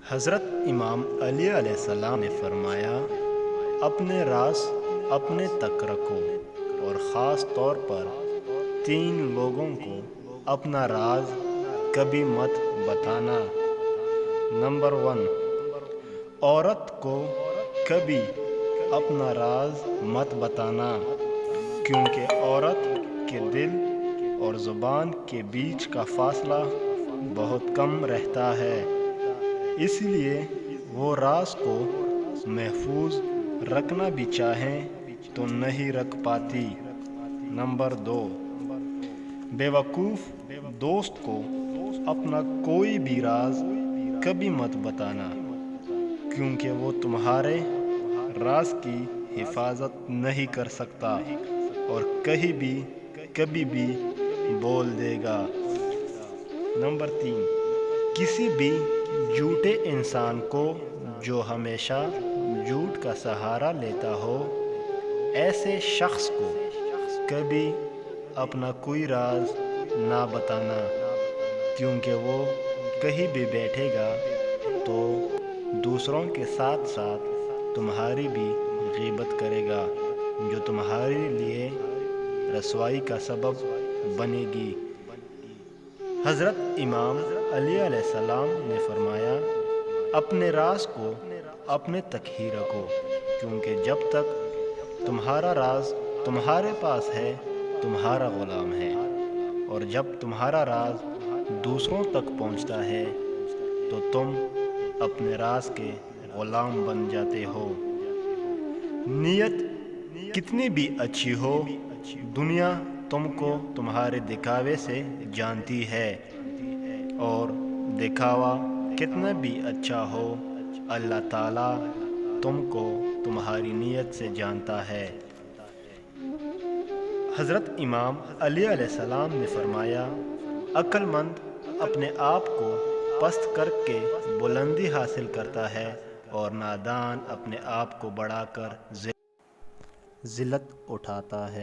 حضرت امام علی علیہ السلام نے فرمایا، اپنے راز اپنے تک رکھو، اور خاص طور پر 3 لوگوں کو اپنا راز کبھی مت بتانا۔ نمبر 1، عورت کو کبھی اپنا راز مت بتانا، کیونکہ عورت کے دل اور زبان کے بیچ کا فاصلہ بہت کم رہتا ہے، اس لیے وہ راز کو محفوظ رکھنا بھی چاہیں تو نہیں رکھ پاتی۔ نمبر 2، بیوقوف دوست کو اپنا کوئی بھی راز کبھی مت بتانا، کیونکہ وہ تمہارے راز کی حفاظت نہیں کر سکتا اور کبھی بھی بول دے گا۔ نمبر 3، کسی بھی جھوٹے انسان کو جو ہمیشہ جھوٹ کا سہارا لیتا ہو، ایسے شخص کو کبھی اپنا کوئی راز نہ بتانا، کیونکہ وہ کہیں بھی بیٹھے گا تو دوسروں کے ساتھ ساتھ تمہاری بھی غیبت کرے گا، جو تمہارے لیے رسوائی کا سبب بنے گی۔ حضرت امام علی علیہ السلام نے فرمایا، اپنے راز کو اپنے تک ہی رکھو، کیونکہ جب تک تمہارا راز تمہارے پاس ہے تمہارا غلام ہے، اور جب تمہارا راز دوسروں تک پہنچتا ہے تو تم اپنے راز کے غلام بن جاتے ہو۔ نیت کتنی بھی اچھی ہو، دنیا تم کو تمہارے دکھاوے سے جانتی ہے، اور دکھاوا کتنا بھی اچھا ہو، اللہ تعالیٰ تم کو تمہاری نیت سے جانتا ہے۔ حضرت امام علی علیہ السلام نے فرمایا، عقل مند اپنے آپ کو پست کر کے بلندی حاصل کرتا ہے، اور نادان اپنے آپ کو بڑھا کر ذلت اٹھاتا ہے۔